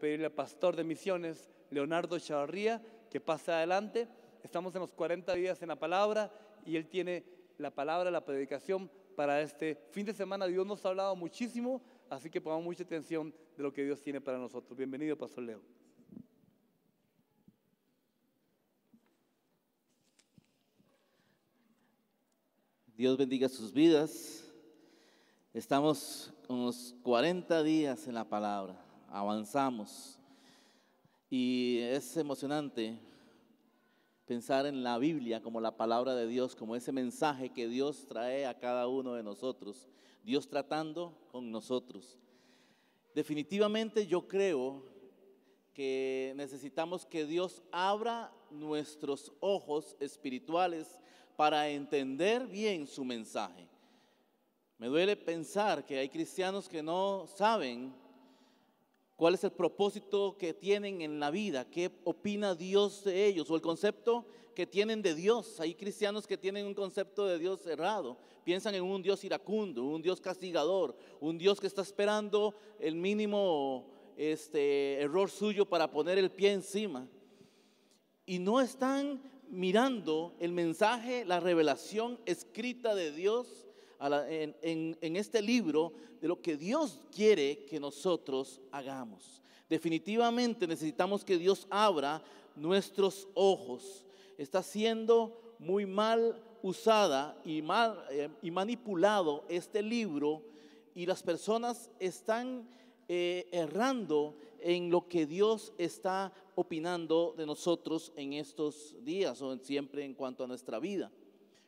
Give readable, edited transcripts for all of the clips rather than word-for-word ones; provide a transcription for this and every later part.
pedirle al pastor de misiones, Leonardo Chavarría, que pase adelante. Estamos en los 40 días en la palabra y él tiene la palabra, la predicación para este fin de semana. Dios nos ha hablado muchísimo, así que pongamos mucha atención de lo que Dios tiene para nosotros. Bienvenido, Pastor Leo. Dios bendiga sus vidas. Estamos unos 40 días en la palabra, avanzamos y es emocionante pensar en la Biblia como la palabra de Dios, como ese mensaje que Dios trae a cada uno de nosotros, Dios tratando con nosotros. Definitivamente yo creo que necesitamos que Dios abra nuestros ojos espirituales para entender bien su mensaje. Me duele pensar que hay cristianos que no saben cuál es el propósito que tienen en la vida, qué opina Dios de ellos o el concepto que tienen de Dios. Hay cristianos que tienen un concepto de Dios errado, piensan en un Dios iracundo, un Dios castigador, un Dios que está esperando el mínimo error suyo para poner el pie encima. Y no están mirando el mensaje, la revelación escrita de Dios en este libro, de lo que Dios quiere que nosotros hagamos. Definitivamente necesitamos que Dios abra nuestros ojos. Está siendo muy mal usada y manipulado este libro, y las personas están errando en lo que Dios está opinando de nosotros en estos días o siempre en cuanto a nuestra vida.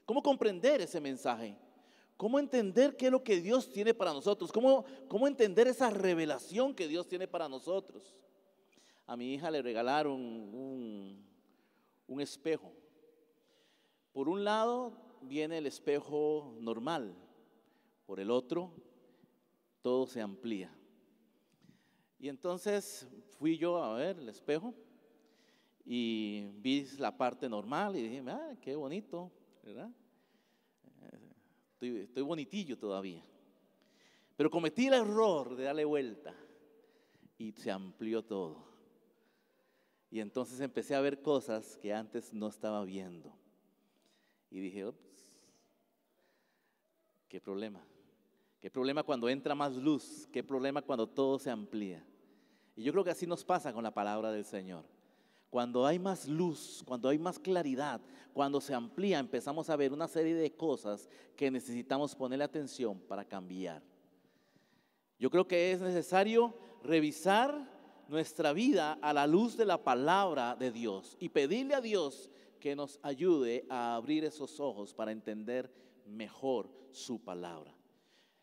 ¿Cómo comprender ese mensaje? ¿Cómo entender qué es lo que Dios tiene para nosotros? ¿Cómo entender esa revelación que Dios tiene para nosotros? A mi hija le regalaron un espejo. Por un lado viene el espejo normal, por el otro todo se amplía. Y entonces fui yo a ver el espejo y vi la parte normal y dije, qué bonito, ¿verdad? Estoy bonitillo todavía. Pero cometí el error de darle vuelta y se amplió todo. Y entonces empecé a ver cosas que antes no estaba viendo. Y dije, ups, qué problema. Qué problema cuando entra más luz, qué problema cuando todo se amplía. Y yo creo que así nos pasa con la palabra del Señor. Cuando hay más luz, cuando hay más claridad, cuando se amplía, empezamos a ver una serie de cosas que necesitamos ponerle atención para cambiar. Yo creo que es necesario revisar nuestra vida a la luz de la palabra de Dios y pedirle a Dios que nos ayude a abrir esos ojos para entender mejor su palabra.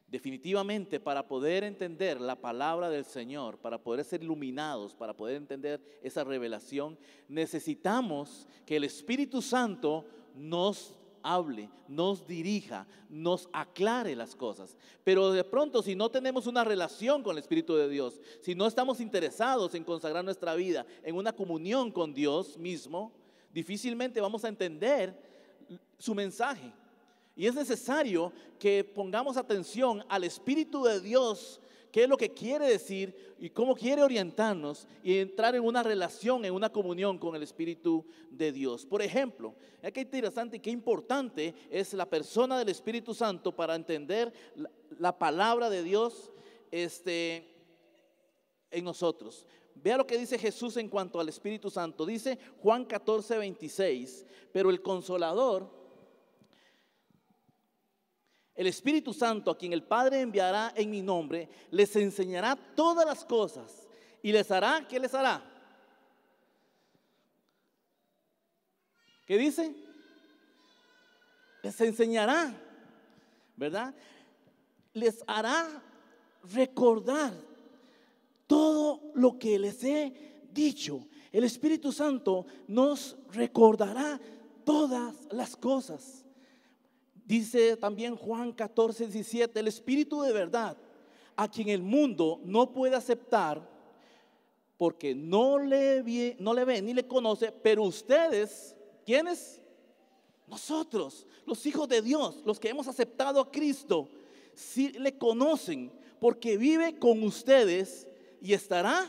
Definitivamente, para poder entender la palabra del Señor, para poder ser iluminados, para poder entender esa revelación, necesitamos que el Espíritu Santo nos hable, nos dirija, nos aclare las cosas. Pero de pronto, si no tenemos una relación con el Espíritu de Dios, si no estamos interesados en consagrar nuestra vida en una comunión con Dios mismo, difícilmente vamos a entender su mensaje. Y es necesario que pongamos atención al Espíritu de Dios, qué es lo que quiere decir y cómo quiere orientarnos y entrar en una relación, en una comunión con el Espíritu de Dios. Por ejemplo, qué interesante y qué importante es la persona del Espíritu Santo para entender la palabra de Dios en nosotros. Vea lo que dice Jesús en cuanto al Espíritu Santo. Dice Juan 14:26, pero el Consolador, el Espíritu Santo, a quien el Padre enviará en mi nombre, les enseñará todas las cosas y les hará, ¿qué les hará? ¿Qué dice? Les enseñará, ¿verdad? Les hará recordar todo lo que les he dicho. El Espíritu Santo nos recordará todas las cosas. Dice también Juan 14:17, el Espíritu de verdad, a quien el mundo no puede aceptar, porque no le ve ni le conoce, pero ustedes, ¿quiénes? Nosotros, los hijos de Dios, los que hemos aceptado a Cristo, sí le conocen, porque vive con ustedes y estará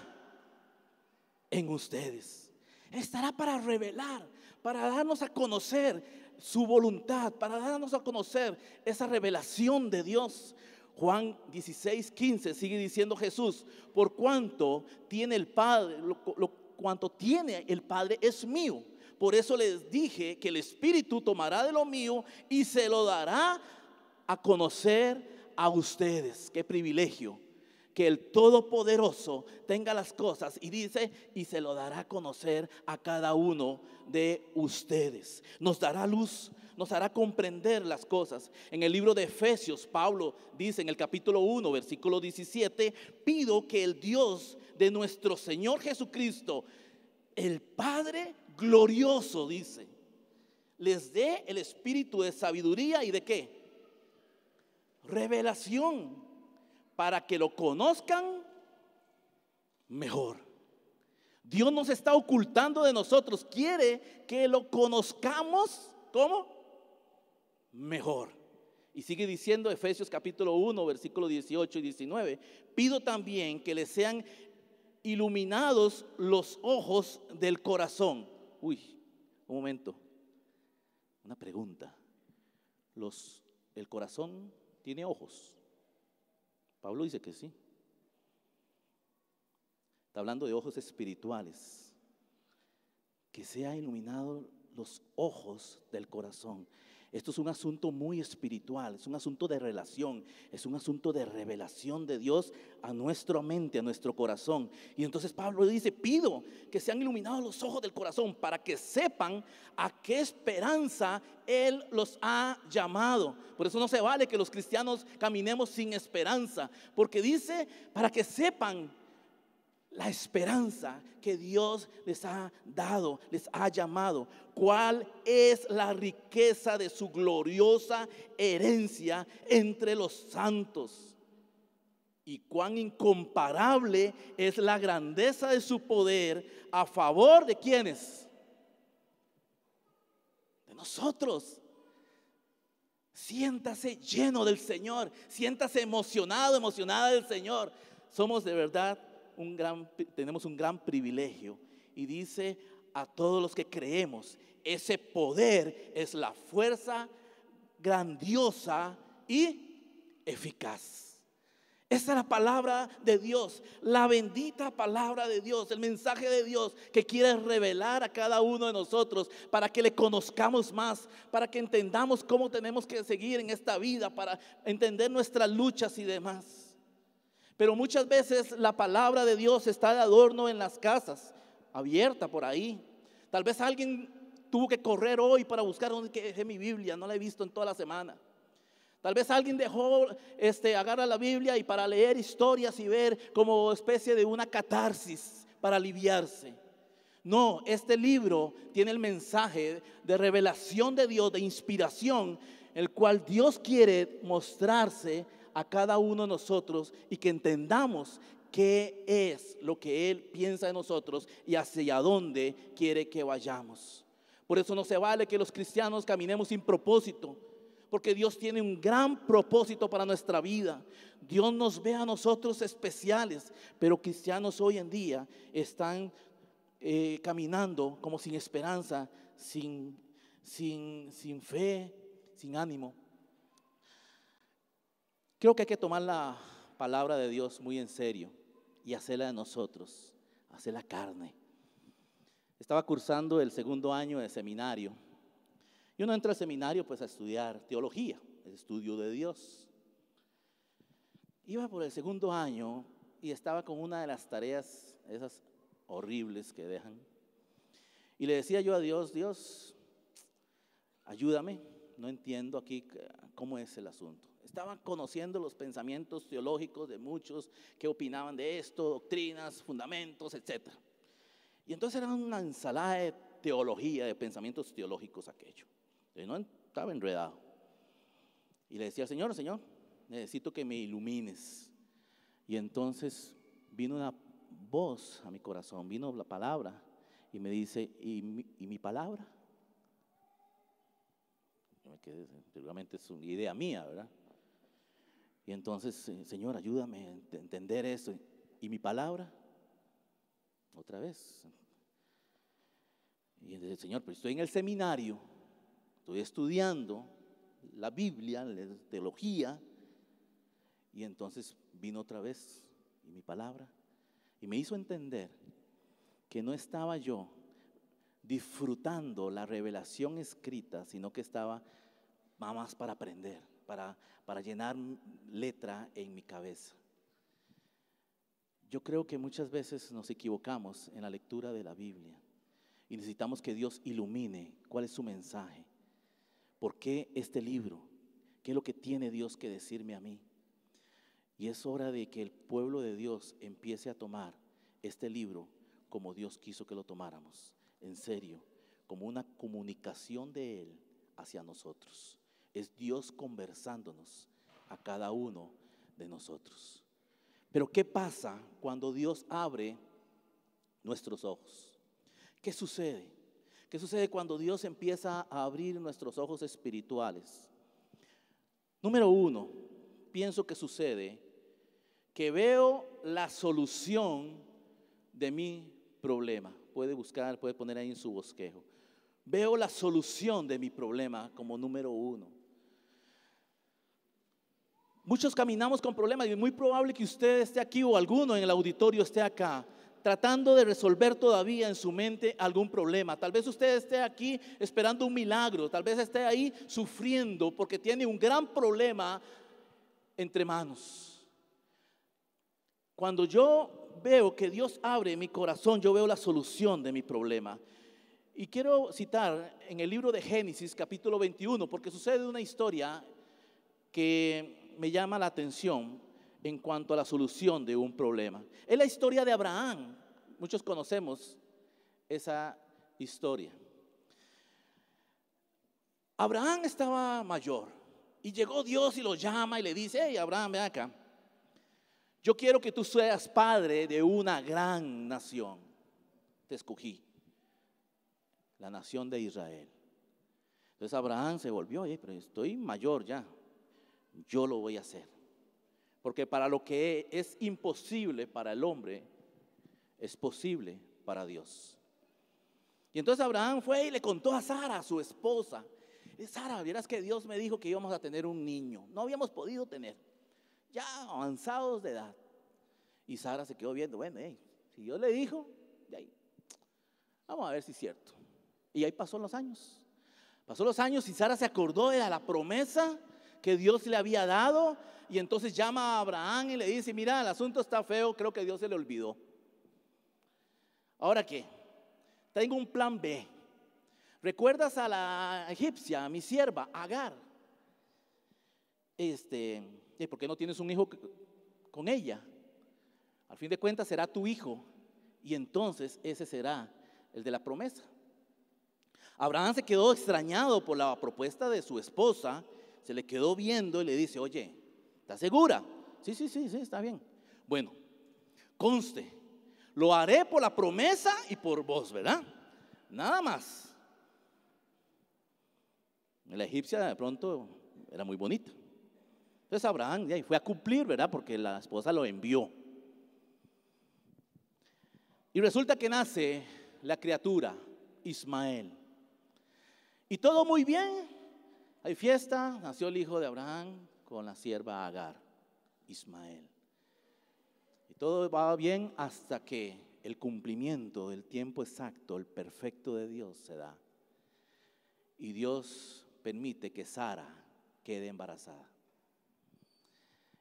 en ustedes. Estará para revelar, para darnos a conocer su voluntad, para darnos a conocer esa revelación de Dios. Juan 16:15 sigue diciendo Jesús: por cuanto tiene el Padre, cuanto tiene el Padre es mío. Por eso les dije que el Espíritu tomará de lo mío y se lo dará a conocer a ustedes. Qué privilegio que el Todopoderoso tenga las cosas, y dice, y se lo dará a conocer a cada uno de ustedes. Nos dará luz, nos hará comprender las cosas. En el libro de Efesios, Pablo dice en el capítulo 1, versículo 17: pido que el Dios de nuestro Señor Jesucristo, el Padre glorioso, dice, les dé el espíritu de sabiduría y de ¿qué? Revelación, para que lo conozcan mejor. Dios nos está ocultando de nosotros, quiere que lo conozcamos, ¿cómo? Mejor. Y sigue diciendo Efesios capítulo 1, versículos 18 y 19: pido también que les sean iluminados los ojos del corazón. Uy, un momento, una pregunta. ¿El corazón tiene ojos? Pablo dice que sí. Está hablando de ojos espirituales. Que sea iluminado los ojos del corazón. Esto es un asunto muy espiritual, es un asunto de relación, es un asunto de revelación de Dios a nuestra mente, a nuestro corazón. Y entonces Pablo dice: pido que sean iluminados los ojos del corazón para que sepan a qué esperanza Él los ha llamado. Por eso no se vale que los cristianos caminemos sin esperanza, porque dice para que sepan la esperanza que Dios les ha dado, les ha llamado. ¿Cuál es la riqueza de su gloriosa herencia entre los santos? Y cuán incomparable es la grandeza de su poder a favor de ¿quiénes? De nosotros. Siéntase lleno del Señor, siéntase emocionado, emocionada del Señor. Somos de verdad tenemos un gran privilegio. Y dice a todos los que creemos, ese poder es la fuerza grandiosa y eficaz. Esa es la palabra de Dios, la bendita palabra de Dios, el mensaje de Dios que quiere revelar a cada uno de nosotros para que le conozcamos más, para que entendamos cómo tenemos que seguir en esta vida, para entender nuestras luchas y demás. Pero muchas veces la palabra de Dios está de adorno en las casas, abierta por ahí. Tal vez alguien tuvo que correr hoy para buscar dónde dejé mi Biblia, no la he visto en toda la semana. Tal vez alguien agarra la Biblia y para leer historias y ver como especie de una catarsis para aliviarse. No, este libro tiene el mensaje de revelación de Dios, de inspiración, el cual Dios quiere mostrarse a cada uno de nosotros y que entendamos qué es lo que Él piensa de nosotros y hacia dónde quiere que vayamos. Por eso no se vale que los cristianos caminemos sin propósito, porque Dios tiene un gran propósito para nuestra vida. Dios nos ve a nosotros especiales, pero cristianos hoy en día están caminando como sin esperanza, sin fe, sin ánimo. Creo que hay que tomar la palabra de Dios muy en serio y hacerla de nosotros, hacerla carne. Estaba cursando el segundo año de seminario y uno entra al seminario pues a estudiar teología, el estudio de Dios. Iba por el segundo año y estaba con una de las tareas esas horribles que dejan y le decía yo a Dios: Dios, ayúdame, no entiendo aquí cómo es el asunto. Estaban conociendo los pensamientos teológicos de muchos que opinaban de esto, doctrinas, fundamentos, etc. Y entonces era una ensalada de teología, de pensamientos teológicos aquello. Yo no estaba enredado. Y le decía: Señor, necesito que me ilumines. Y entonces vino una voz a mi corazón, vino la palabra y me dice: ¿y mi palabra? Yo me quedé, seguramente es una idea mía, ¿verdad? Y entonces, Señor, ayúdame a entender eso. ¿Y mi palabra? otra vez. Y dice, Señor, pero estoy en el seminario, estoy estudiando la Biblia, la teología. Y entonces vino otra vez y mi palabra y me hizo entender que no estaba yo disfrutando la revelación escrita, sino que estaba más para aprender, para llenar letra en mi cabeza. Yo creo que muchas veces nos equivocamos en la lectura de la Biblia y necesitamos que Dios ilumine cuál es su mensaje. ¿Por qué este libro? ¿Qué es lo que tiene Dios que decirme a mí? Y es hora de que el pueblo de Dios empiece a tomar este libro como Dios quiso que lo tomáramos, en serio, como una comunicación de Él hacia nosotros. Es Dios conversándonos a cada uno de nosotros. Pero ¿qué pasa cuando Dios abre nuestros ojos? ¿Qué sucede? ¿Qué sucede cuando Dios empieza a abrir nuestros ojos espirituales? Número uno, pienso que sucede que veo la solución de mi problema. Puede buscar, puede poner ahí en su bosquejo. Veo la solución de mi problema como número uno. Muchos caminamos con problemas y es muy probable que usted esté aquí o alguno en el auditorio esté acá tratando de resolver todavía en su mente algún problema. Tal vez usted esté aquí esperando un milagro, tal vez esté ahí sufriendo porque tiene un gran problema entre manos. Cuando yo veo que Dios abre mi corazón, yo veo la solución de mi problema. Y quiero citar en el libro de Génesis capítulo 21, porque sucede una historia que me llama la atención en cuanto a la solución de un problema. Es la historia de Abraham. Muchos conocemos esa historia. Abraham estaba mayor y llegó Dios y lo llama y le dice: hey, Abraham, ven acá. Yo quiero que tú seas padre de una gran nación. Te escogí, la nación de Israel. Entonces Abraham se volvió: oye, pero estoy mayor ya, yo lo voy a hacer. Porque para lo que es imposible para el hombre, es posible para Dios. Y entonces Abraham fue y le contó a Sara, su esposa: Sara, vieras que Dios me dijo que íbamos a tener un niño. No habíamos podido tener, ya avanzados de edad. Y Sara se quedó viendo: bueno, si Dios le dijo, vamos a ver si es cierto. Y ahí pasó los años. Pasó los años y Sara se acordó de la promesa que Dios le había dado. Y entonces llama a Abraham y le dice: mira, el asunto está feo, creo que Dios se le olvidó. ¿Ahora qué? Tengo un plan B. ¿Recuerdas a la egipcia, a mi sierva, Agar? ¿Por qué no tienes un hijo con ella? Al fin de cuentas será tu hijo y entonces ese será el de la promesa. Abraham se quedó extrañado por la propuesta de su esposa, se le quedó viendo y le dice: oye, ¿estás segura? Sí, está bien. Bueno, conste, lo haré por la promesa y por vos, ¿verdad? Nada más. La egipcia de pronto era muy bonita. Entonces Abraham fue a cumplir, ¿verdad? Porque la esposa lo envió. Y resulta que nace la criatura, Ismael. Y todo muy bien. Hay fiesta, nació el hijo de Abraham con la sierva Agar, Ismael. Y todo va bien hasta que el cumplimiento del tiempo exacto, el perfecto de Dios se da. Y Dios permite que Sara quede embarazada.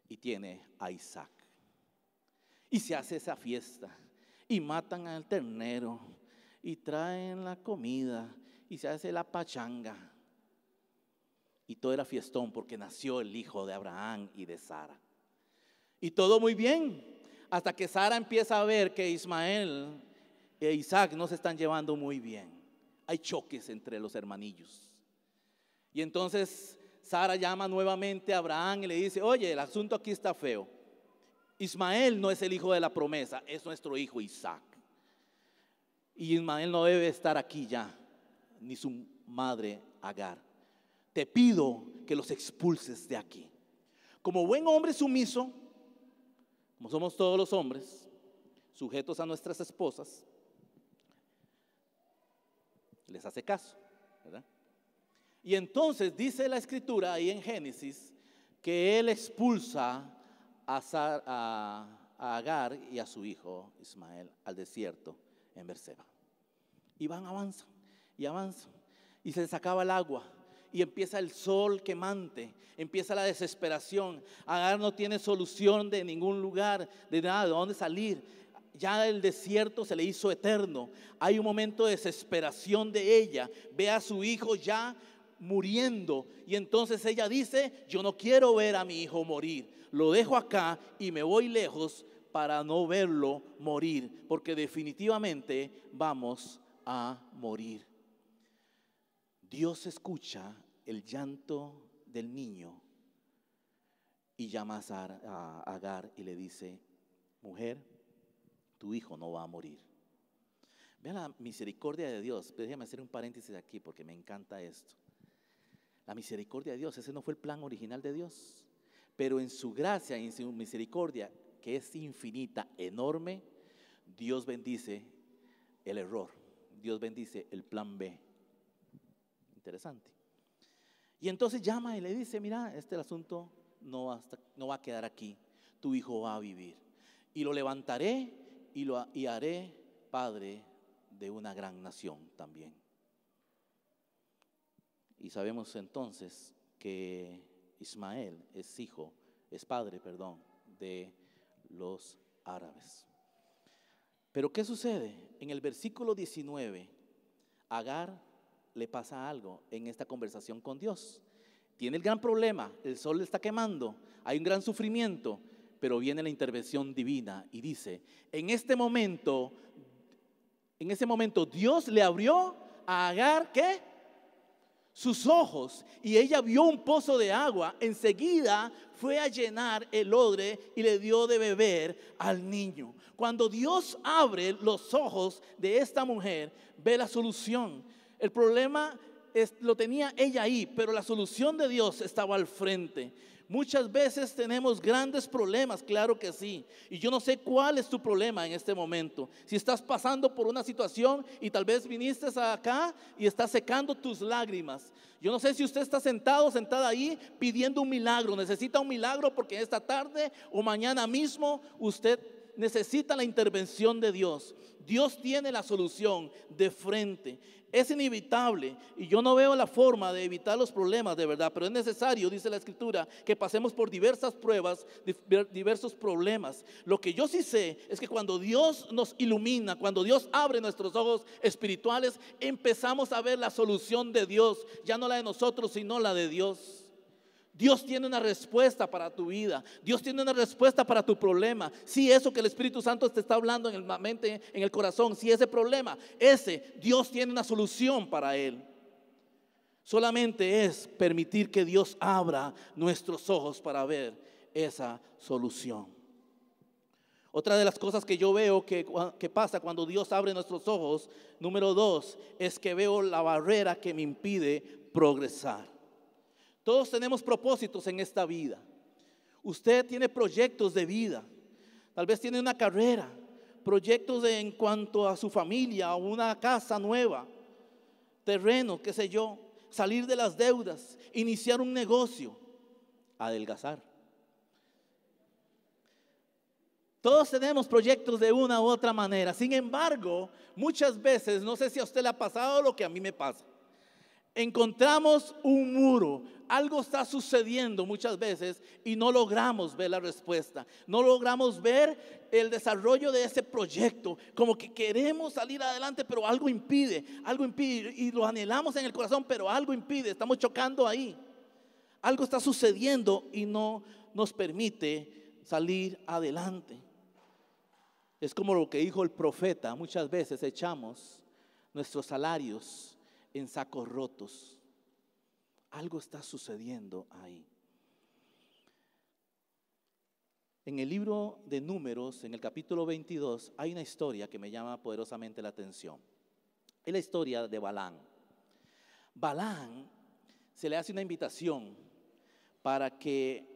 Y tiene a Isaac. Y se hace esa fiesta. Y matan al ternero. Y traen la comida. Y se hace la pachanga. Y todo era fiestón porque nació el hijo de Abraham y de Sara. Y todo muy bien. Hasta que Sara empieza a ver que Ismael e Isaac no se están llevando muy bien. Hay choques entre los hermanillos. Y entonces Sara llama nuevamente a Abraham y le dice: oye, el asunto aquí está feo. Ismael no es el hijo de la promesa, es nuestro hijo Isaac. Y Ismael no debe estar aquí ya, ni su madre Agar. Te pido que los expulses de aquí. Como buen hombre sumiso, como somos todos los hombres, sujetos a nuestras esposas, les hace caso, ¿verdad? Y entonces dice la escritura ahí en Génesis que él expulsa a Agar y a su hijo Ismael al desierto en Berseba. Y avanzan y avanzan y se les acaba el agua y empieza el sol quemante, empieza la desesperación. Agar no tiene solución de ningún lugar, de nada, de dónde salir. Ya el desierto se le hizo eterno. Hay un momento de desesperación de ella. Ve a su hijo ya muriendo y entonces ella dice: yo no quiero ver a mi hijo morir, lo dejo acá y me voy lejos para no verlo morir, porque definitivamente vamos a morir. Dios escucha el llanto del niño y llama a Agar y le dice: mujer, tu hijo no va a morir. Vean la misericordia de Dios. Déjame hacer un paréntesis aquí porque me encanta esto. La misericordia de Dios, ese no fue el plan original de Dios, pero en su gracia y en su misericordia, que es infinita, enorme, Dios bendice el error, Dios bendice el plan B. Interesante. Y entonces llama y le dice: mira, el asunto no va a quedar aquí, tu hijo va a vivir, y lo levantaré y haré padre de una gran nación también. Y sabemos entonces que Ismael es padre de los árabes. Pero ¿qué sucede? En el versículo 19, Agar le pasa algo en esta conversación con Dios. Tiene el gran problema, el sol le está quemando, hay un gran sufrimiento, pero viene la intervención divina y dice: en ese momento Dios le abrió a Agar, ¿qué? Sus ojos, y ella vio un pozo de agua. Enseguida fue a llenar el odre y le dio de beber al niño. Cuando Dios abre los ojos de esta mujer, ve la solución. El problema lo tenía ella ahí, pero la solución de Dios estaba al frente. Muchas veces tenemos grandes problemas, claro que sí. Y yo no sé cuál es tu problema en este momento. Si estás pasando por una situación y tal vez viniste acá y estás secando tus lágrimas. Yo no sé si usted está sentada ahí pidiendo un milagro. Necesita un milagro porque esta tarde o mañana mismo usted necesita la intervención de Dios. Dios tiene la solución de frente. Es inevitable y yo no veo la forma de evitar los problemas de verdad, pero es necesario, dice la escritura, que pasemos por diversas pruebas, diversos problemas. Lo que yo sí sé es que cuando Dios nos ilumina, cuando Dios abre nuestros ojos espirituales, empezamos a ver la solución de Dios, ya no la de nosotros, sino la de Dios. Dios tiene una respuesta para tu vida. Dios tiene una respuesta para tu problema. Si eso que el Espíritu Santo te está hablando en la mente, en el corazón, si ese problema, Dios tiene una solución para él. Solamente es permitir que Dios abra nuestros ojos para ver esa solución. Otra de las cosas que yo veo que pasa cuando Dios abre nuestros ojos, número 2, es que veo la barrera que me impide progresar. Todos tenemos propósitos en esta vida. Usted tiene proyectos de vida. Tal vez tiene una carrera, proyectos en cuanto a su familia, o una casa nueva, terreno, qué sé yo, salir de las deudas, iniciar un negocio, adelgazar. Todos tenemos proyectos de una u otra manera. Sin embargo, muchas veces, no sé si a usted le ha pasado lo que a mí me pasa. Encontramos un muro, algo está sucediendo muchas veces y no logramos ver la respuesta, no logramos ver el desarrollo de ese proyecto, como que queremos salir adelante, pero algo impide y lo anhelamos en el corazón, pero algo impide, estamos chocando ahí, algo está sucediendo y no nos permite salir adelante. Es como lo que dijo el profeta: muchas veces echamos nuestros salarios en sacos rotos. Algo está sucediendo ahí. En el libro de Números, en el capítulo 22, hay una historia que me llama poderosamente la atención. Es la historia de Balaam. Balaam se le hace una invitación para que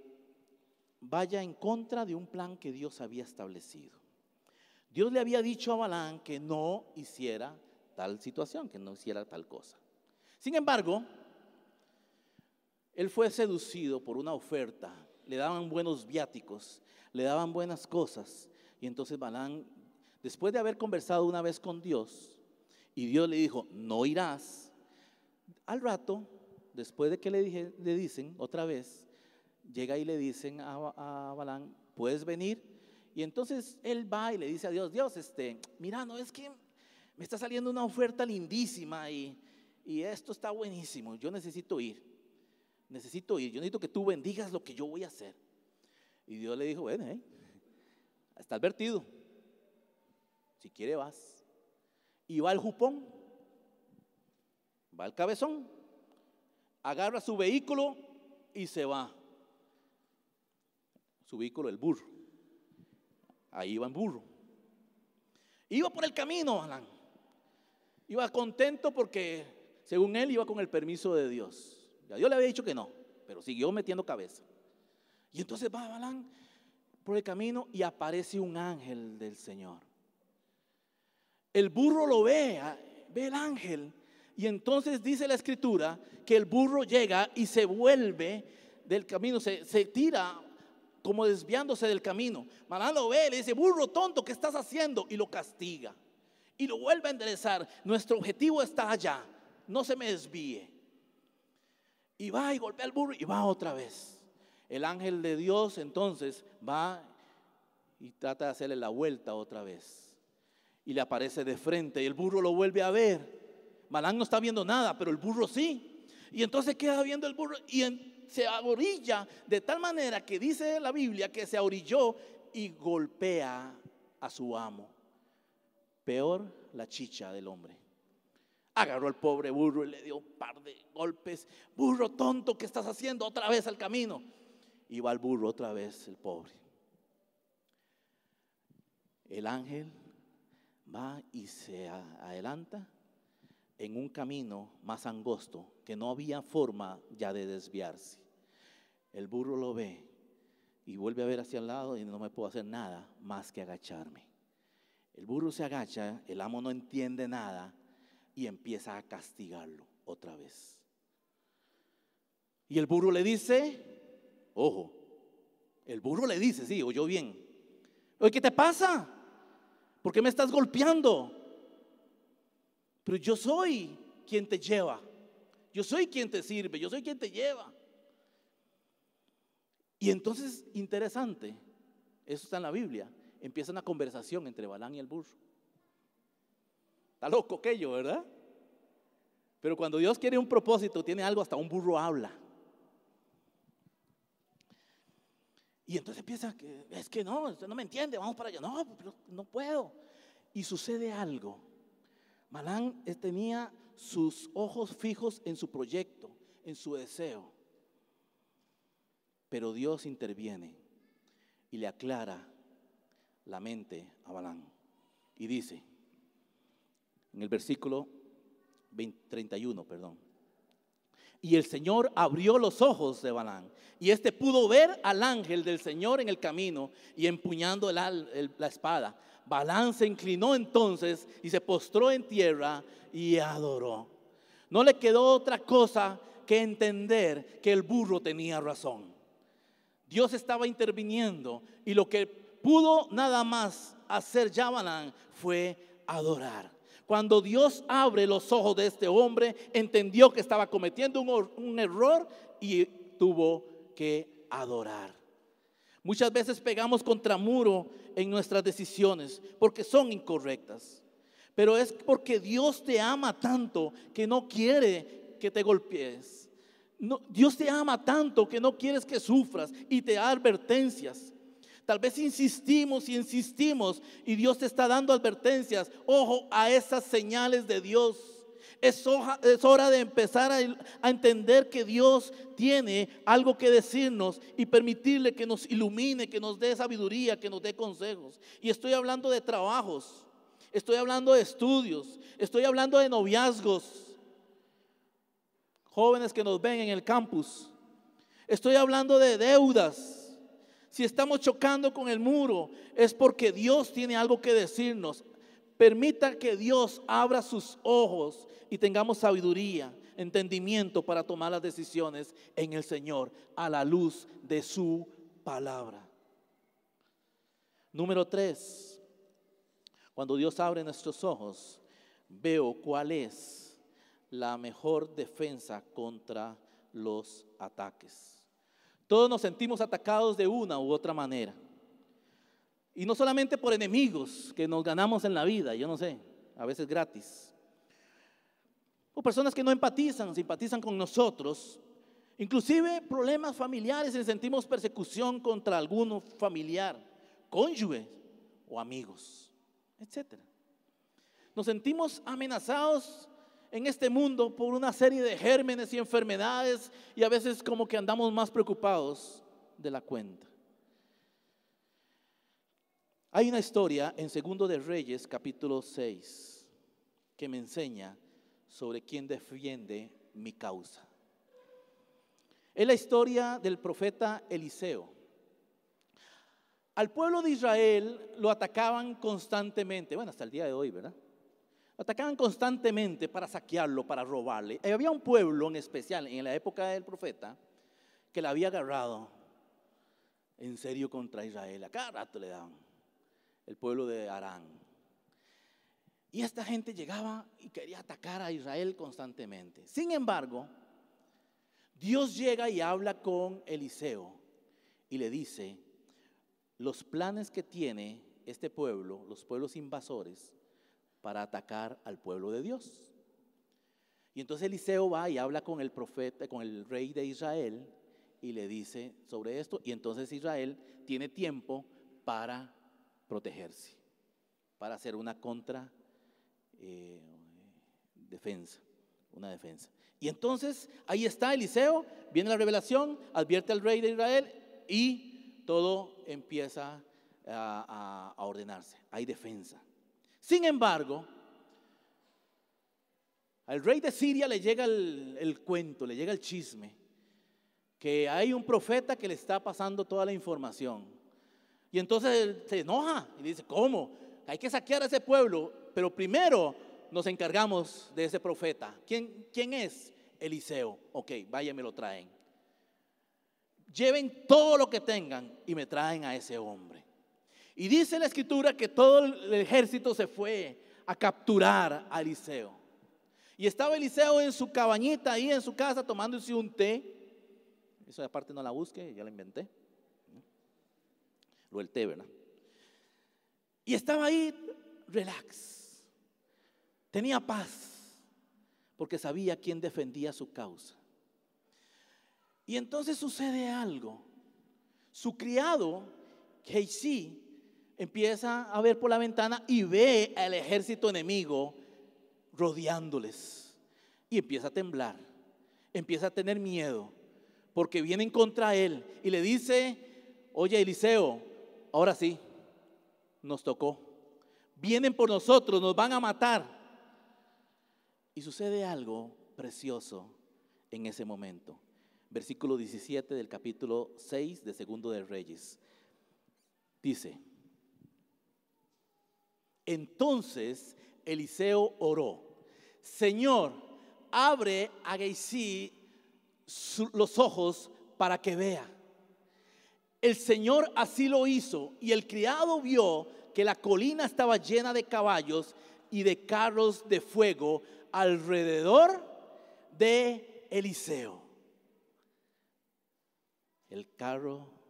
vaya en contra de un plan que Dios había establecido. Dios le había dicho a Balaam que no hiciera tal situación, que no hiciera tal cosa. Sin embargo, él fue seducido por una oferta, le daban buenos viáticos, le daban buenas cosas. Y entonces Balaam, después de haber conversado una vez con Dios, y Dios le dijo, no irás, al rato, después de que le dicen otra vez, llega y le dicen a Balaam, ¿puedes venir? Y entonces él va y le dice a Dios, Dios, mira, no es que me está saliendo una oferta lindísima y esto está buenísimo, yo necesito ir, yo necesito que tú bendigas lo que yo voy a hacer. Y Dios le dijo, bueno, está advertido, si quiere vas. Y va al jupón, va al cabezón, agarra su vehículo y se va. Su vehículo, el burro. Ahí iba en burro. Iba por el camino, Balaam. Iba contento porque, según él, iba con el permiso de Dios. Ya Dios le había dicho que no, pero siguió metiendo cabeza. Y entonces va Balaam por el camino y aparece un ángel del Señor. El burro lo ve el ángel. Y entonces dice la escritura que el burro llega y se vuelve del camino, se tira como desviándose del camino. Balaam lo ve, le dice, burro tonto, ¿qué estás haciendo? Y lo castiga y lo vuelve a enderezar. Nuestro objetivo está allá, no se me desvíe. Y va y golpea al burro y va otra vez. El ángel de Dios entonces va y trata de hacerle la vuelta otra vez. Y le aparece de frente y el burro lo vuelve a ver. Balaam no está viendo nada, pero el burro sí. Y entonces queda viendo el burro y se orilla de tal manera que dice la Biblia que se orilló y golpea a su amo. Peor la chicha del hombre. Agarró al pobre burro y le dio un par de golpes. Burro tonto, ¿qué estás haciendo? Otra vez al camino. Y va el burro otra vez, el pobre. El ángel va y se adelanta en un camino más angosto que no había forma ya de desviarse. El burro lo ve y vuelve a ver hacia el lado y no me puedo hacer nada más que agacharme. El burro se agacha, el amo no entiende nada y empieza a castigarlo otra vez. Y el burro le dice, ojo, el burro le dice, sí, oyó bien, oye, ¿qué te pasa? ¿Por qué me estás golpeando? Pero yo soy quien te lleva, yo soy quien te sirve, yo soy quien te lleva. Y entonces, interesante, eso está en la Biblia, empieza una conversación entre Balaam y el burro. Está loco aquello, ¿verdad? Pero cuando Dios quiere un propósito, tiene algo, hasta un burro habla. Y entonces piensa que es que no, usted no me entiende, vamos para allá. No, pero no puedo. Y sucede algo. Balaam tenía sus ojos fijos en su proyecto, en su deseo. Pero Dios interviene y le aclara la mente a Balaam. Y dice, en el versículo 31, y el Señor abrió los ojos de Balaam, y éste pudo ver al ángel del Señor en el camino y empuñando la espada. Balaam se inclinó entonces y se postró en tierra y adoró. No le quedó otra cosa que entender que el burro tenía razón. Dios estaba interviniendo y lo que pudo nada más hacer ya Balaam fue adorar. Cuando Dios abre los ojos de este hombre, entendió que estaba cometiendo un error y tuvo que adorar. Muchas veces pegamos contra muro en nuestras decisiones porque son incorrectas. Pero es porque Dios te ama tanto que no quiere que te golpees. No, Dios te ama tanto que no quieres que sufras y te da advertencias. Tal vez insistimos y Dios te está dando advertencias. Ojo a esas señales de Dios. Es hora de empezar a entender que Dios tiene algo que decirnos y permitirle que nos ilumine, que nos dé sabiduría, que nos dé consejos. Y estoy hablando de trabajos, estoy hablando de estudios, estoy hablando de noviazgos, jóvenes que nos ven en el campus. Estoy hablando de deudas. Si estamos chocando con el muro, es porque Dios tiene algo que decirnos. Permita que Dios abra sus ojos y tengamos sabiduría, entendimiento para tomar las decisiones en el Señor a la luz de su palabra. Número 3, cuando Dios abre nuestros ojos, veo cuál es la mejor defensa contra los ataques. Todos nos sentimos atacados de una u otra manera. Y no solamente por enemigos que nos ganamos en la vida, yo no sé, a veces gratis. O personas que no empatizan, simpatizan con nosotros. Inclusive problemas familiares y sentimos persecución contra alguno familiar, cónyuge o amigos, etc. Nos sentimos amenazados en este mundo por una serie de gérmenes y enfermedades y a veces como que andamos más preocupados de la cuenta. Hay una historia en Segundo de Reyes, capítulo 6, que me enseña sobre quién defiende mi causa. Es la historia del profeta Eliseo. Al pueblo de Israel lo atacaban constantemente, bueno, hasta el día de hoy, ¿verdad? Lo atacaban constantemente para saquearlo, para robarle. Y había un pueblo en especial en la época del profeta que le había agarrado en serio contra Israel. A cada rato le daban. El pueblo de Arán. Y esta gente llegaba y quería atacar a Israel constantemente. Sin embargo, Dios llega y habla con Eliseo y le dice: los planes que tiene este pueblo, los pueblos invasores, para atacar al pueblo de Dios. Y entonces Eliseo va y habla con el profeta, con el rey de Israel, y le dice sobre esto. Y entonces Israel tiene tiempo para protegerse, para hacer una defensa, una defensa. Y entonces ahí está Eliseo, viene la revelación, advierte al rey de Israel y todo empieza a ordenarse, hay defensa. Sin embargo, al rey de Siria le llega el cuento, le llega el chisme, que hay un profeta que le está pasando toda la información. Y entonces él se enoja y dice: ¿cómo? Hay que saquear a ese pueblo, pero primero nos encargamos de ese profeta. ¿Quién es? Eliseo. Ok, vaya, me lo traen. Lleven todo lo que tengan y me traen a ese hombre. Y dice la escritura que todo el ejército se fue a capturar a Eliseo. Y estaba Eliseo en su cabañita ahí en su casa tomándose un té. Eso aparte no la busque, ya la inventé. Lo del té, ¿verdad? Y estaba ahí relax. Tenía paz porque sabía quién defendía su causa. Y entonces sucede algo. Su criado, Gehazi, empieza a ver por la ventana y ve al ejército enemigo rodeándoles. Y empieza a temblar, empieza a tener miedo, porque vienen contra él. Y le dice: oye, Eliseo, ahora sí, nos tocó. Vienen por nosotros, nos van a matar. Y sucede algo precioso en ese momento. Versículo 17 del capítulo 6 de Segundo de Reyes. Dice: entonces Eliseo oró: Señor, abre a Gehazi los ojos para que vea. El Señor así lo hizo, y el criado vio que la colina estaba llena de caballos y de carros de fuego alrededor de Eliseo.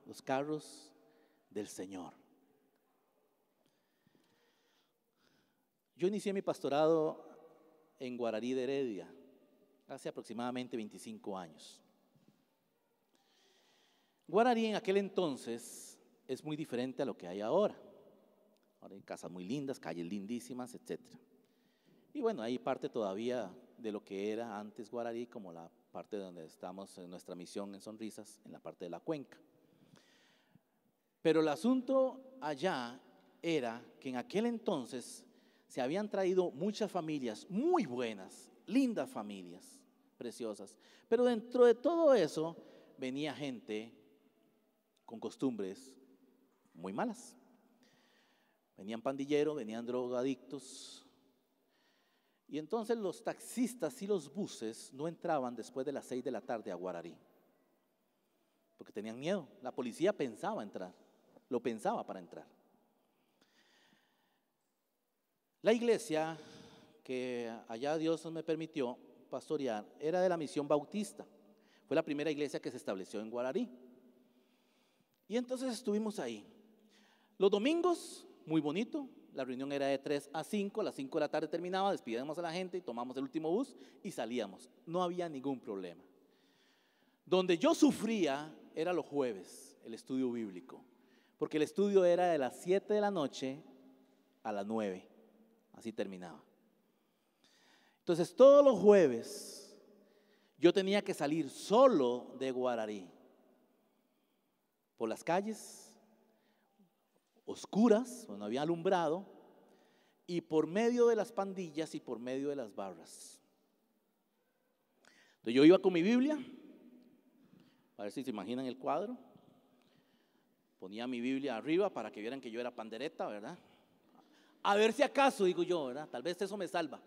Los carros del Señor. Yo inicié mi pastorado en Guararí de Heredia hace aproximadamente 25 años. Guararí en aquel entonces es muy diferente a lo que hay ahora. Ahora hay casas muy lindas, calles lindísimas, etc. Y bueno, hay parte todavía de lo que era antes Guararí, como la parte donde estamos en nuestra misión en Sonrisas, en la parte de la cuenca. Pero el asunto allá era que en aquel entonces se habían traído muchas familias muy buenas, lindas familias, preciosas. Pero dentro de todo eso venía gente con costumbres muy malas. Venían pandilleros, venían drogadictos. Y entonces los taxistas y los buses no entraban después de las 6 de la tarde a Guararí, porque tenían miedo. La policía pensaba entrar, lo pensaba para entrar. La iglesia que allá Dios me permitió pastorear era de la Misión Bautista. Fue la primera iglesia que se estableció en Guararí. Y entonces estuvimos ahí. Los domingos, muy bonito. La reunión era de 3 a 5, a las 5 de la tarde terminaba, despidíamos a la gente y tomamos el último bus y salíamos. No había ningún problema. Donde yo sufría era los jueves, el estudio bíblico, porque el estudio era de las 7 de la noche a las 9, así terminaba. Entonces todos los jueves yo tenía que salir solo de Guararí, por las calles oscuras, donde no había alumbrado, y por medio de las pandillas y por medio de las barras. Entonces yo iba con mi Biblia, a ver si se imaginan el cuadro, ponía mi Biblia arriba para que vieran que yo era pandereta, ¿verdad? A ver si acaso, digo yo, ¿verdad? Tal vez eso me salva.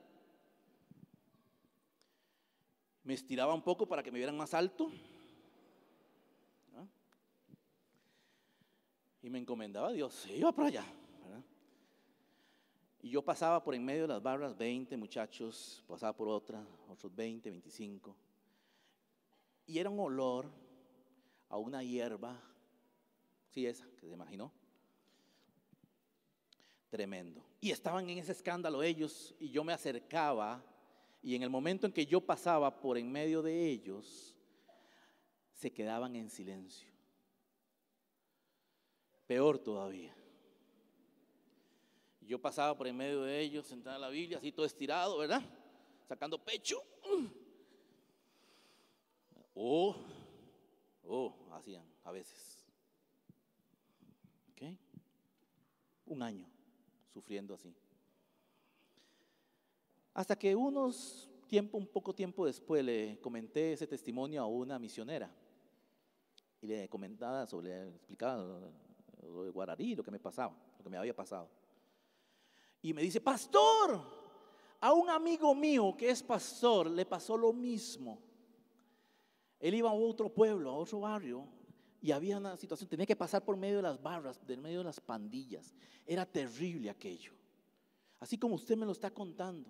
Me estiraba un poco para que me vieran más alto, ¿verdad? Y me encomendaba a Dios, se iba para allá, ¿verdad? Y yo pasaba por en medio de las barras, 20 muchachos, pasaba por otros 20, 25. Y era un olor a una hierba, sí, esa que se imaginó, tremendo. Y estaban en ese escándalo ellos, y yo me acercaba, y en el momento en que yo pasaba por en medio de ellos, se quedaban en silencio. Peor todavía. Yo pasaba por en medio de ellos, sentado en la Biblia, así todo estirado, ¿verdad? Sacando pecho. Hacían a veces. ¿Ok? Un año sufriendo así. Hasta que un poco tiempo después le comenté ese testimonio a una misionera. Y le explicaba lo de Guararí, lo que me pasaba, lo que me había pasado. Y me dice, pastor, a un amigo mío que es pastor le pasó lo mismo. Él iba a otro pueblo, a otro barrio, y había una situación, tenía que pasar por medio de las barras, por medio de las pandillas. Era terrible aquello, así como usted me lo está contando.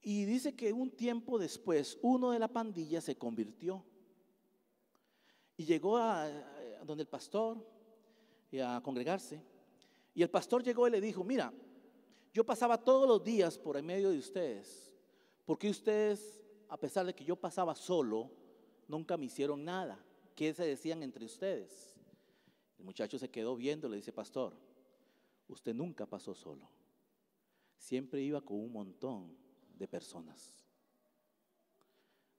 Y dice que un tiempo después, uno de la pandilla se convirtió y llegó a donde el pastor y a congregarse. Y el pastor llegó y le dijo, mira, yo pasaba todos los días por en medio de ustedes, porque ustedes, a pesar de que yo pasaba solo, nunca me hicieron nada. ¿Qué se decían entre ustedes? El muchacho se quedó viendo y le dice, pastor, usted nunca pasó solo, siempre iba con un montón de personas.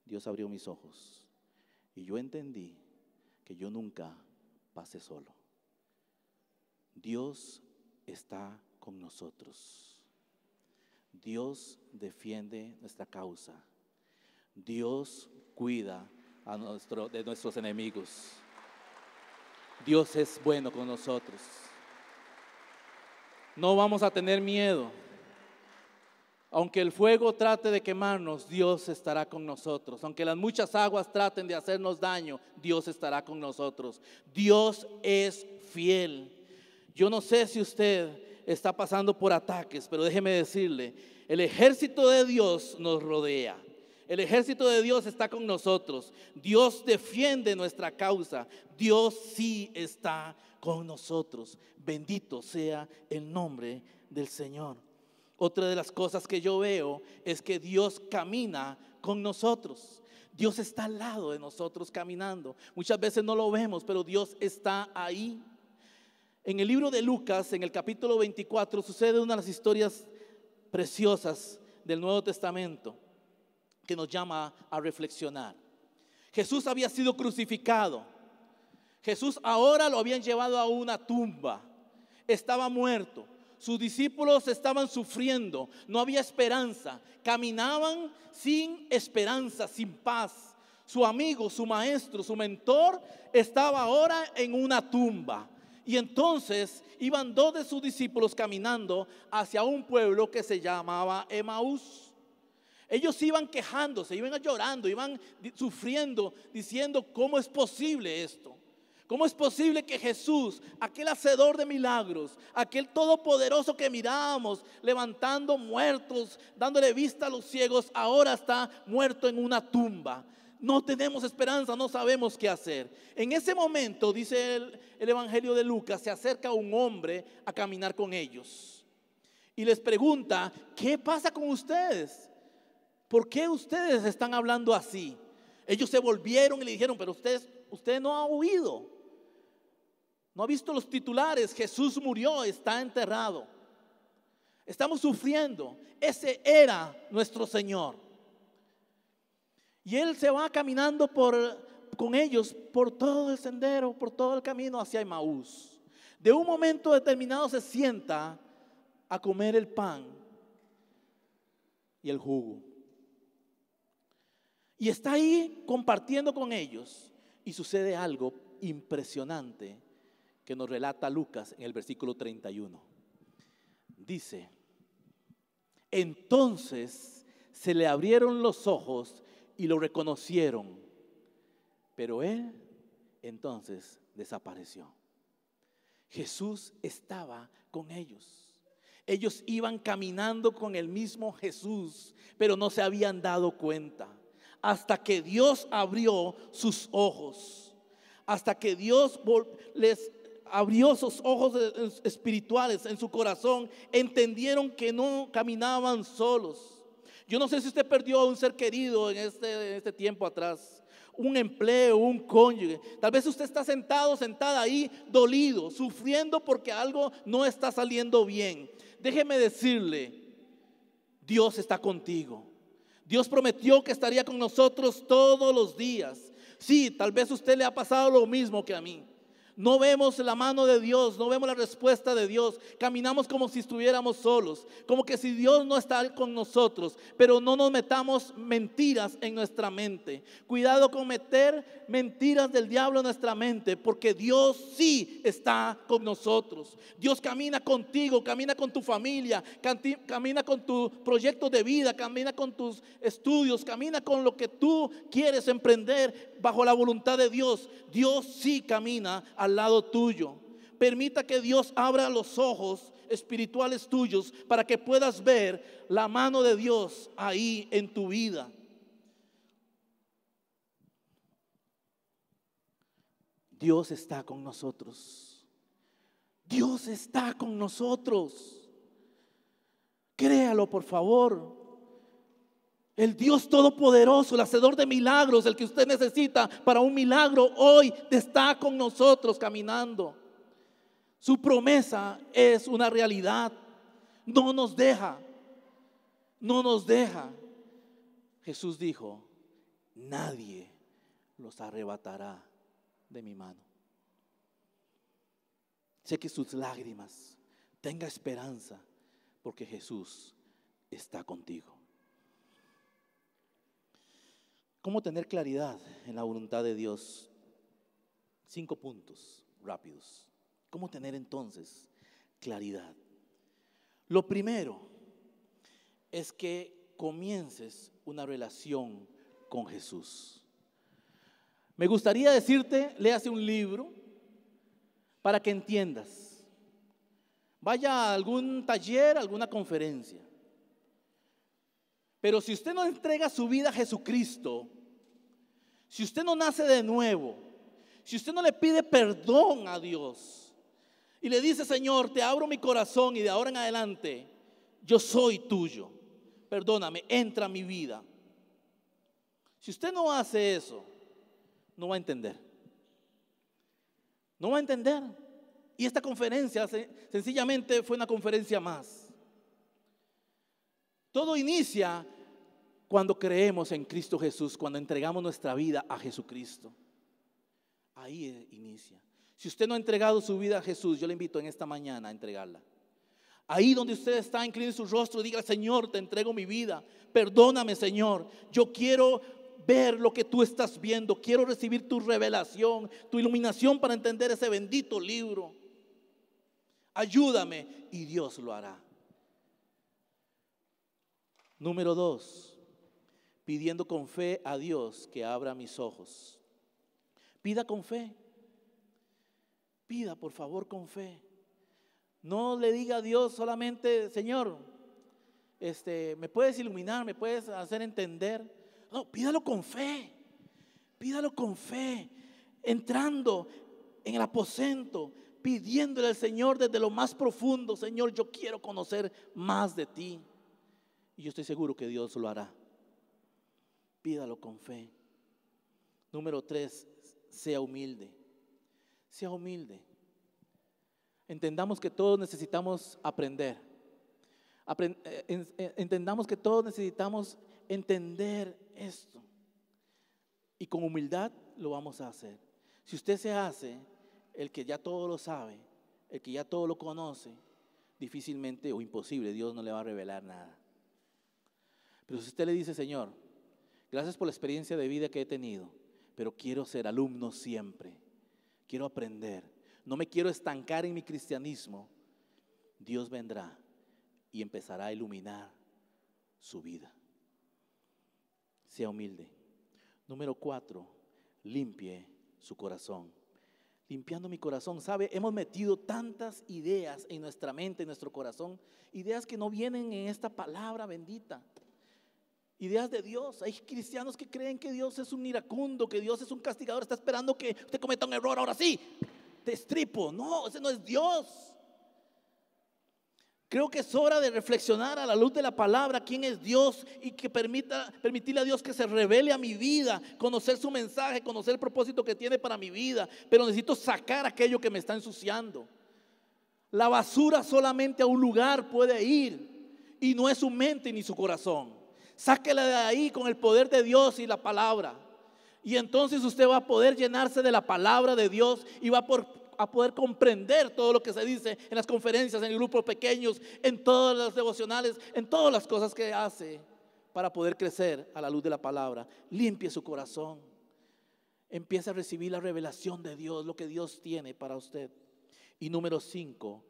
Dios abrió mis ojos y yo entendí que yo nunca pasé solo. Dios está con nosotros. Dios defiende nuestra causa. Dios cuida de nuestros enemigos. Dios es bueno con nosotros. No vamos a tener miedo. Aunque el fuego trate de quemarnos, Dios estará con nosotros. Aunque las muchas aguas traten de hacernos daño, Dios estará con nosotros. Dios es fiel. Yo no sé si usted está pasando por ataques, pero déjeme decirle, el ejército de Dios nos rodea. El ejército de Dios está con nosotros. Dios defiende nuestra causa. Dios sí está con nosotros. Bendito sea el nombre del Señor. Otra de las cosas que yo veo es que Dios camina con nosotros. Dios está al lado de nosotros caminando. Muchas veces no lo vemos, pero Dios está ahí. En el libro de Lucas, en el capítulo 24, sucede una de las historias preciosas del Nuevo Testamento que nos llama a reflexionar. Jesús había sido crucificado. Jesús ahora lo habían llevado a una tumba. Estaba muerto. Sus discípulos estaban sufriendo, no había esperanza, caminaban sin esperanza, sin paz. su amigo, su maestro, su mentor, estaba ahora en una tumba. Y entonces iban dos de sus discípulos caminando hacia un pueblo que se llamaba Emaús. Ellos iban quejándose, iban llorando, iban sufriendo, diciendo: ¿cómo es posible esto? ¿Cómo es posible que Jesús, aquel hacedor de milagros, aquel todopoderoso que mirábamos, levantando muertos, dándole vista a los ciegos, ahora está muerto en una tumba? No tenemos esperanza, no sabemos qué hacer. En ese momento, dice el Evangelio de Lucas, se acerca un hombre a caminar con ellos y les pregunta: ¿qué pasa con ustedes? ¿Por qué ustedes están hablando así? Ellos se volvieron y le dijeron: pero usted no ha oído, no ha visto los titulares, Jesús murió, está enterrado, estamos sufriendo. Ese era nuestro Señor. Y Él se va caminando con ellos por todo el sendero, por todo el camino hacia Emaús. De un momento determinado se sienta a comer el pan y el jugo. Y está ahí compartiendo con ellos. Y sucede algo impresionante que nos relata Lucas en el versículo 31. Dice: entonces se le abrieron los ojos y lo reconocieron, pero él entonces desapareció. Jesús estaba con ellos. Ellos iban caminando con el mismo Jesús, pero no se habían dado cuenta. Hasta que Dios abrió sus ojos, hasta que Dios les abrió sus ojos espirituales en su corazón, entendieron que no caminaban solos. Yo no sé si usted perdió a un ser querido en este tiempo atrás, un empleo, un cónyuge. Tal vez usted está sentado, sentada ahí, dolido, sufriendo porque algo no está saliendo bien. Déjeme decirle, Dios está contigo. Dios prometió que estaría con nosotros todos los días. Sí, tal vez a usted le ha pasado lo mismo que a mí. No vemos la mano de Dios, no vemos la respuesta de Dios. Caminamos como si estuviéramos solos, como que si Dios no está con nosotros. Pero no nos metamos mentiras en nuestra mente. Cuidado con meter mentiras del diablo en nuestra mente, porque Dios sí está con nosotros. Dios camina contigo, camina con tu familia, camina con tu proyecto de vida, camina con tus estudios, camina con lo que tú quieres emprender bajo la voluntad de Dios. Dios sí camina al lado tuyo. Permita que Dios abra los ojos espirituales tuyos para que puedas ver la mano de Dios ahí en tu vida. Dios está con nosotros. Dios está con nosotros. Créalo, por favor. El Dios todopoderoso, el hacedor de milagros, el que usted necesita para un milagro, hoy está con nosotros caminando. Su promesa es una realidad. No nos deja. No nos deja. Jesús dijo: nadie los arrebatará de mi mano. Sé que sus lágrimas, tenga esperanza, porque Jesús está contigo. ¿Cómo tener claridad en la voluntad de Dios? 5 puntos rápidos. ¿Cómo tener entonces claridad? Lo primero es que comiences una relación con Jesús. Me gustaría decirte, léase un libro para que entiendas. Vaya a algún taller, alguna conferencia. Pero si usted no entrega su vida a Jesucristo, si usted no nace de nuevo, si usted no le pide perdón a Dios y le dice: Señor, te abro mi corazón y de ahora en adelante yo soy tuyo, perdóname, entra a mi vida. Si usted no hace eso, no va a entender. No va a entender. Y esta conferencia sencillamente fue una conferencia más. Todo inicia cuando creemos en Cristo Jesús, cuando entregamos nuestra vida a Jesucristo. Ahí inicia. Si usted no ha entregado su vida a Jesús, yo le invito en esta mañana a entregarla. Ahí donde usted está, incline su rostro y diga: Señor, te entrego mi vida. Perdóname, Señor. Yo quiero ver lo que tú estás viendo. Quiero recibir tu revelación, tu iluminación para entender ese bendito libro. Ayúdame y Dios lo hará. Número 2, pidiendo con fe a Dios que abra mis ojos. Pida con fe. Pida por favor con fe. No le diga a Dios solamente, Señor, me puedes iluminar, me puedes hacer entender. No, pídalo con fe. Pídalo con fe. Entrando en el aposento, pidiéndole al Señor desde lo más profundo: Señor, yo quiero conocer más de ti. Y yo estoy seguro que Dios lo hará. Pídalo con fe. Número 3, sea humilde. Sea humilde. Entendamos que todos necesitamos aprender. Entendamos que todos necesitamos entender esto. Y con humildad lo vamos a hacer. Si usted se hace el que ya todo lo sabe, el que ya todo lo conoce, difícilmente o imposible Dios no le va a revelar nada. Pero si usted le dice: Señor, gracias por la experiencia de vida que he tenido, pero quiero ser alumno siempre, quiero aprender, no me quiero estancar en mi cristianismo, Dios vendrá y empezará a iluminar su vida. Sea humilde. Número 4, limpie su corazón. Limpiando mi corazón, ¿sabe? Hemos metido tantas ideas en nuestra mente, en nuestro corazón, ideas que no vienen en esta palabra bendita. Ideas de Dios. Hay cristianos que creen que Dios es un iracundo, que Dios es un castigador, está esperando que usted cometa un error, ahora sí, te estripo. No, ese no es Dios. Creo que es hora de reflexionar a la luz de la palabra quién es Dios y que permitirle a Dios que se revele a mi vida, conocer su mensaje, conocer el propósito que tiene para mi vida. Pero necesito sacar aquello que me está ensuciando. La basura solamente a un lugar puede ir, y no es su mente ni su corazón. Sáquela de ahí con el poder de Dios y la palabra. Y entonces usted va a poder llenarse de la palabra de Dios y va a poder comprender todo lo que se dice en las conferencias, en grupos pequeños, en todas las devocionales, en todas las cosas que hace para poder crecer a la luz de la palabra. Limpie su corazón. Empiece a recibir la revelación de Dios, lo que Dios tiene para usted. Y número 5,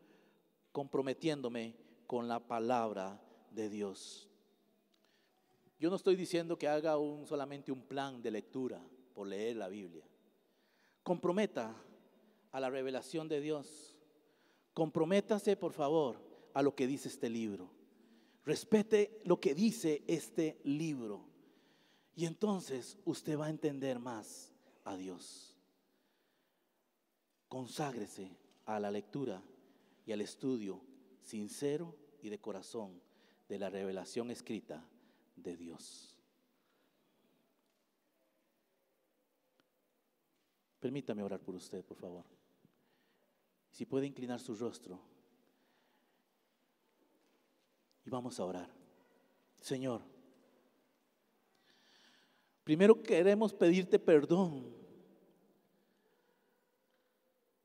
comprometiéndome con la palabra de Dios. Yo no estoy diciendo que haga solamente un plan de lectura por leer la Biblia. Comprometa a la revelación de Dios. Comprométase, por favor, a lo que dice este libro. Respete lo que dice este libro. Y entonces usted va a entender más a Dios. Conságrese a la lectura y al estudio sincero y de corazón de la revelación escrita de Dios. Permítame orar por usted, por favor. Si puede inclinar su rostro y vamos a orar. Señor, primero queremos pedirte perdón,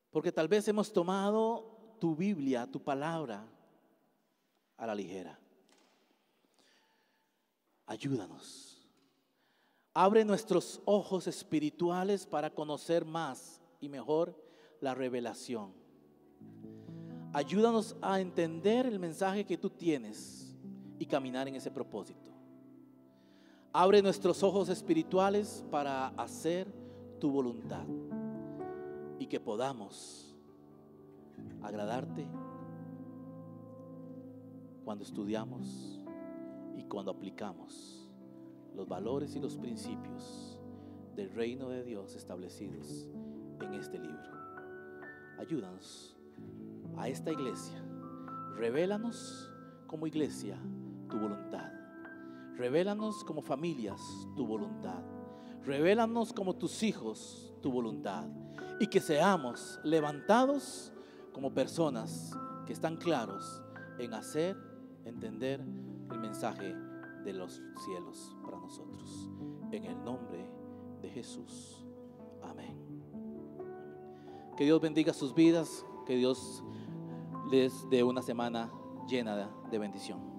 porque tal vez hemos tomado tu Biblia, tu palabra, a la ligera. Ayúdanos. Abre nuestros ojos espirituales para conocer más y mejor la revelación. Ayúdanos a entender el mensaje que tú tienes y caminar en ese propósito. Abre nuestros ojos espirituales para hacer tu voluntad y que podamos agradarte cuando estudiamos y cuando aplicamos los valores y los principios del reino de Dios establecidos en este libro. Ayúdanos a esta iglesia. Revélanos como iglesia tu voluntad. Revélanos como familias tu voluntad. Revélanos como tus hijos tu voluntad. Y que seamos levantados como personas que están claros en hacer entender el mensaje de los cielos para nosotros. En el nombre de Jesús. Amén. Que Dios bendiga sus vidas. Que Dios les dé una semana llena de bendición.